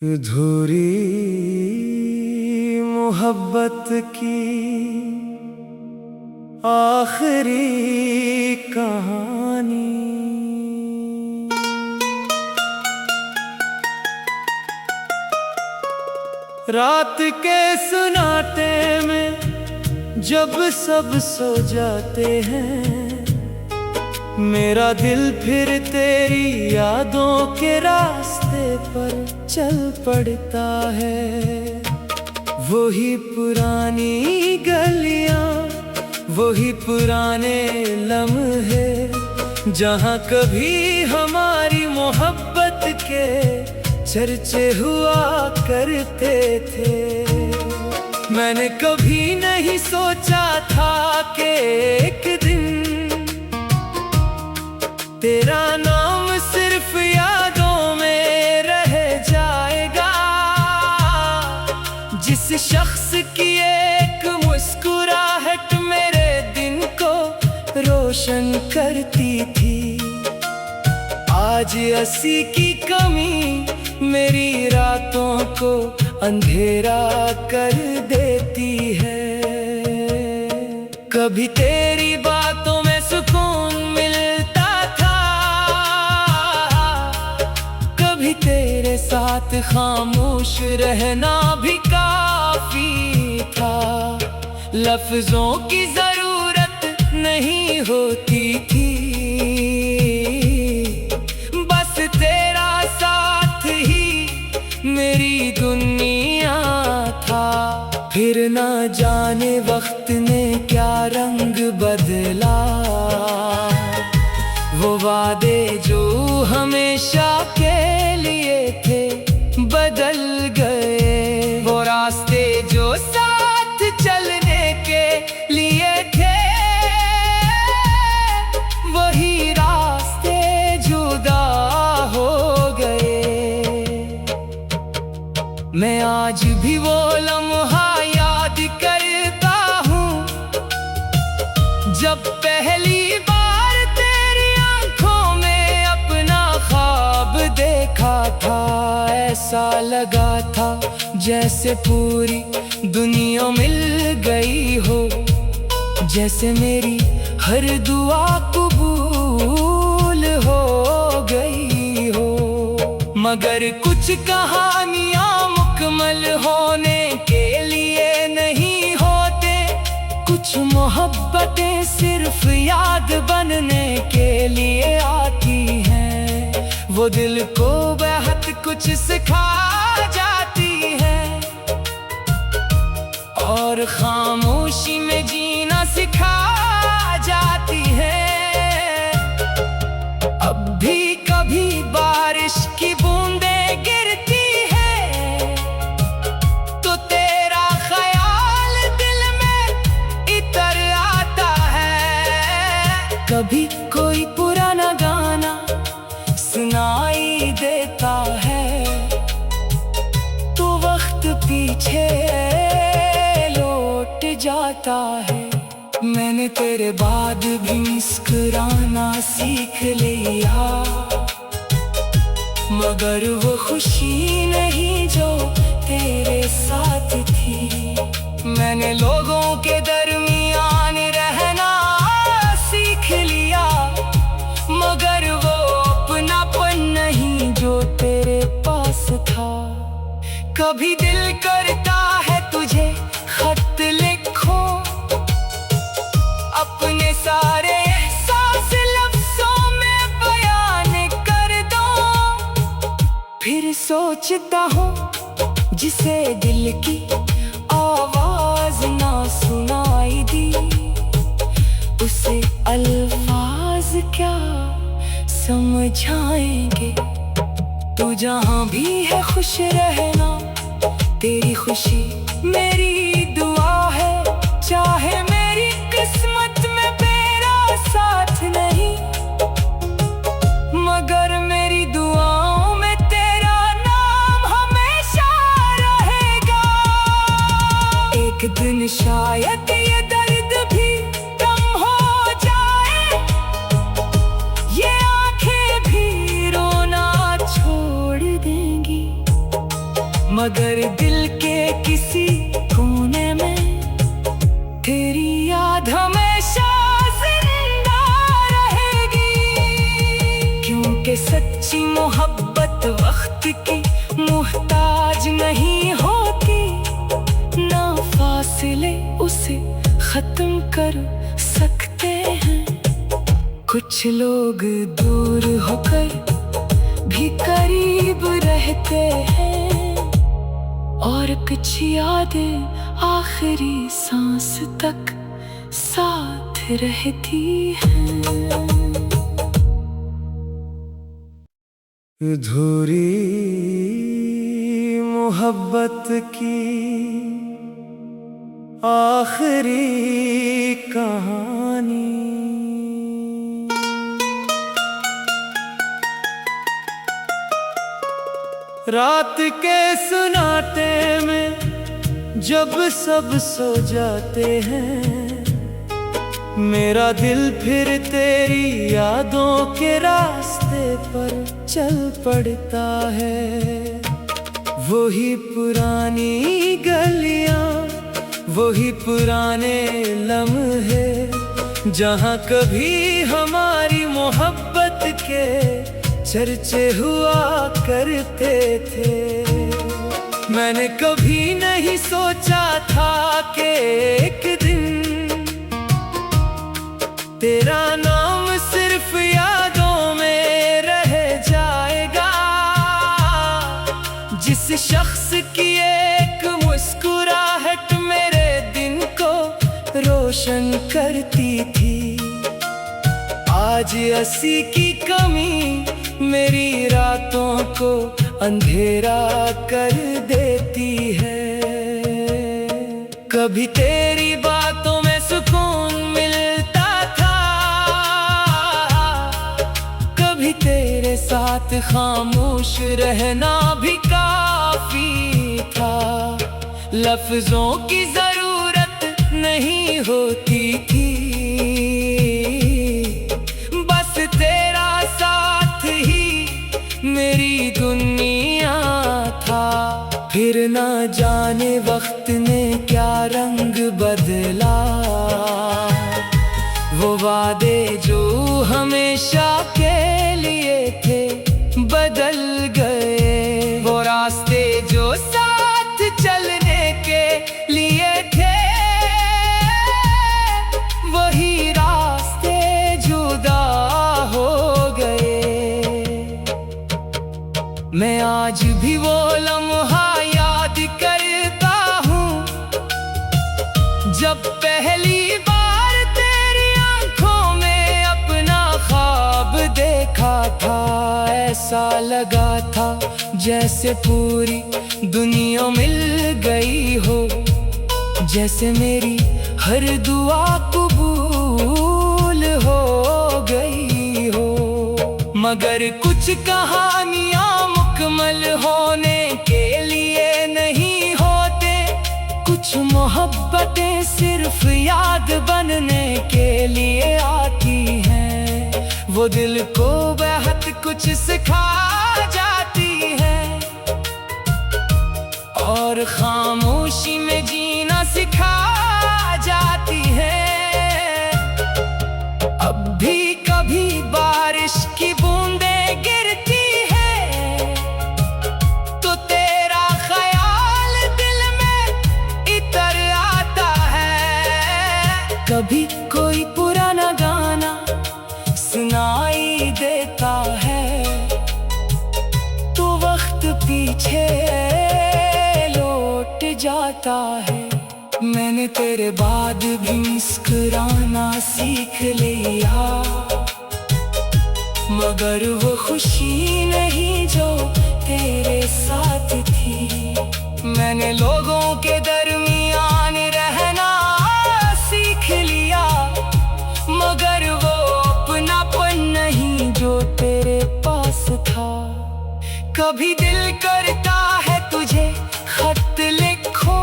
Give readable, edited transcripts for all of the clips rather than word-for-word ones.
अधूरी मोहब्बत की आखिरी कहानी। रात के सुनाटे में जब सब सो जाते हैं, मेरा दिल फिर तेरी यादों के रास्ते पर चल पड़ता है। वही पुरानी गलियां, वही पुराने लम्हे, जहां कभी हमारी मोहब्बत के चर्चे हुआ करते थे। मैंने कभी नहीं सोचा था कि एक दिन तेरा नाम सिर्फ यादों में रह जाएगा। जिस शख्स की एक मुस्कुराहट मेरे दिन को रोशन करती थी, आज हंसी की कमी मेरी रातों को अंधेरा कर देती है। कभी तेरी बातों में सुकून मिलता था, कभी तेरे साथ खामोश रहना भी काफी था। लफ्जों की जरूरत नहीं होती थी, बस तेरा साथ ही मेरी दुनिया था। फिर ना जाने वक्त ने क्या रंग बदला, वो वादे जो हमेशा के लिए थे बदल गए। वो रास्ते जो साथ चलने के लिए थे, वही रास्ते जुदा हो गए। मैं आज भी वो लम्हा याद करता हूँ, जब पहली बार तेरी आंखों में अपना ख्वाब देखा था। ऐसा लगा था जैसे पूरी दुनिया मिल गई हो, जैसे मेरी हर दुआ कबूल हो गई हो। मगर कुछ कहानियां मुकम्मल होने के लिए नहीं होते, कुछ मोहब्बतें सिर्फ याद बनने के लिए आती हैं। वो दिल को बेहद कुछ सिखा जाती है और खामोशी में जीना सिखा जाती है। अब भी कभी बारिश की बूंदें गिरती है, तो तेरा ख्याल दिल में इतर आता है। कभी कोई पुराना गाना सुनाई देता है, तो वक्त पीछे लौट जाता है। मैंने तेरे बाद भी मुस्कुराना सीख लिया, मगर वो खुशी नहीं जो तेरे साथ थी। मैंने लोगों के दरमियान रहना सीख लिया, मगर वो अपनापन नहीं जो तेरे पास था। कभी दिल करता है तुझे खत लिखो, अपने सारे एहसास लफ्जों में बयान कर दो। फिर सोचता हूँ जिसे दिल की आवाज ना सुनाई दी, उसे अल्फाज क्या समझाएंगे। तू जहाँ भी है खुश रहना, तेरी खुशी मेरी दुआ है। चाहे मेरी किस्मत में तेरा साथ नहीं, मगर मेरी दुआओं में तेरा नाम हमेशा रहेगा। एक दिन शायद ये दर्द भी कम हो जाए, ये आंखें भी रोना छोड़ देंगी। मगर दिल के किसी कोने में तेरी याद हमेशा जिंदा रहेगी। क्योंकि सच्ची मोहब्बत वक्त की मुहताज नहीं होती, ना फासले उसे खत्म कर सकते हैं। कुछ लोग दूर होकर भी करीब रहते हैं, और कुछ यादें आखिरी सांस तक साथ रहती हैं। अधूरी मोहब्बत की आखिरी कहानी। रात के सुनाटे में जब सब सो जाते हैं, मेरा दिल फिर तेरी यादों के रास्ते पर चल पड़ता है। वही पुरानी गलियां, वही पुराने लम्हे, जहां कभी हमारी मोहब्बत के चर्चे हुआ करते थे। मैंने कभी नहीं सोचा था कि एक दिन तेरा नाम सिर्फ यादों में रह जाएगा। जिस शख्स की एक मुस्कुराहट मेरे दिन को रोशन करती थी, आज ऐसी की कमी मेरी रातों को अंधेरा कर देती है। कभी तेरी बातों में सुकून मिलता था, कभी तेरे साथ खामोश रहना भी काफी था। लफ्जों की जरूरत नहीं होती थी, बस तेरा साथ ही मेरी दुनिया था। फिर ना जाने वक्त ने क्या रंग बदला, वो वादे जो हमेशा के लिए थे बदल गए। वो रास्ते जो साथ चलने के लिए थे, वही रास्ते जुदा हो गए। मैं आज भी वो लम्हा याद करता हूँ, जब पहली बार तेरी आंखों में अपना ख्वाब देखा था। ऐसा लगा था जैसे पूरी दुनिया मिल गई हो, जैसे मेरी हर दुआ कबूल हो गई हो। मगर कुछ कहानियाँ मुकम्मल होने के लिए नहीं होते, कुछ मोहब्बतें सिर्फ याद बनने के लिए आती हैं। वो दिल को बेहद कुछ सिखा जाती है, और खामोशी में जीना सिखा जाती है। अब भी कभी बारिश की बूंदें गिरती है, तो तेरा ख्याल दिल में इतर आता है। कभी कोई पुराना गाना सुनाई देता है, तो वक्त पीछे लौट जाता है। मैंने तेरे बाद भी मुस्कुराना सीख लिया, मगर वो खुशी नहीं जो तेरे साथ थी। मैंने लोगों के दरमियान रहना सीख लिया, मगर वो अपनापन नहीं जो तेरे पास था। कभी दिल करता है तुझे खत लिखो,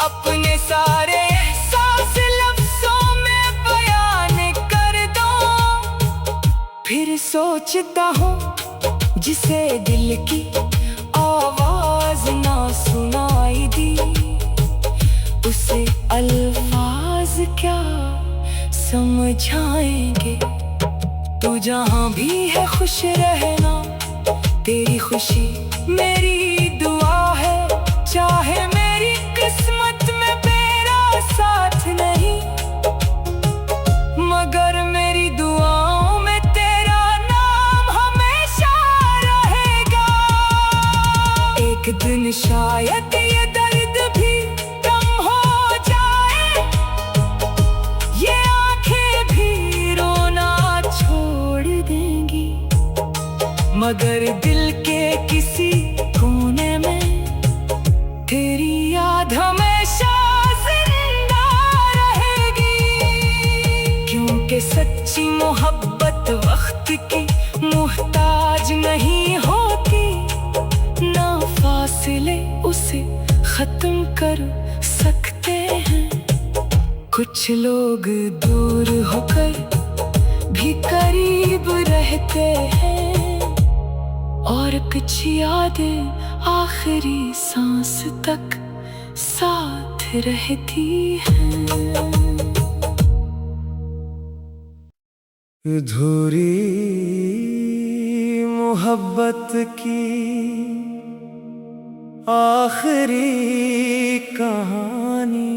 अपने सारे एहसास लफ्जों में बयान कर दो। फिर सोचता हूँ जिसे दिल की आवाज़ समझाएंगे। तू जहाँ भी है खुश रहना, तेरी खुशी मेरी दुआ है। चाहे मेरी किस्मत में तेरा साथ नहीं, मगर मेरी दुआओं में तेरा नाम हमेशा रहेगा। एक दिन शायद ये दर्द भी कम हो जाए, ये आंखें भी रोना छोड़ देंगी, मगर दिल के किसी कोने में तेरी याद हमेशा जिंदा रहेगी। क्योंकि सच्ची मोहब्बत वक्त की मुहताज नहीं होती, ना फासले उसे खत्म कर सकते हैं। कुछ लोग दूर होकर भी करीब रहते हैं, और कुछ यादें आखिरी सांस तक साथ रहती हैं। अधूरी मोहब्बत की आखिरी कहानी,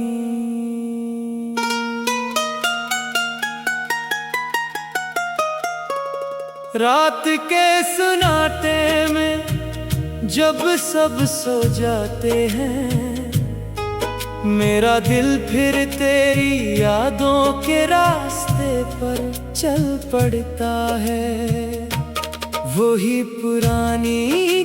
रात के सुनाटे में जब सब सो जाते हैं, मेरा दिल फिर तेरी यादों के रास्ते पर चल पड़ता है। वही पुरानी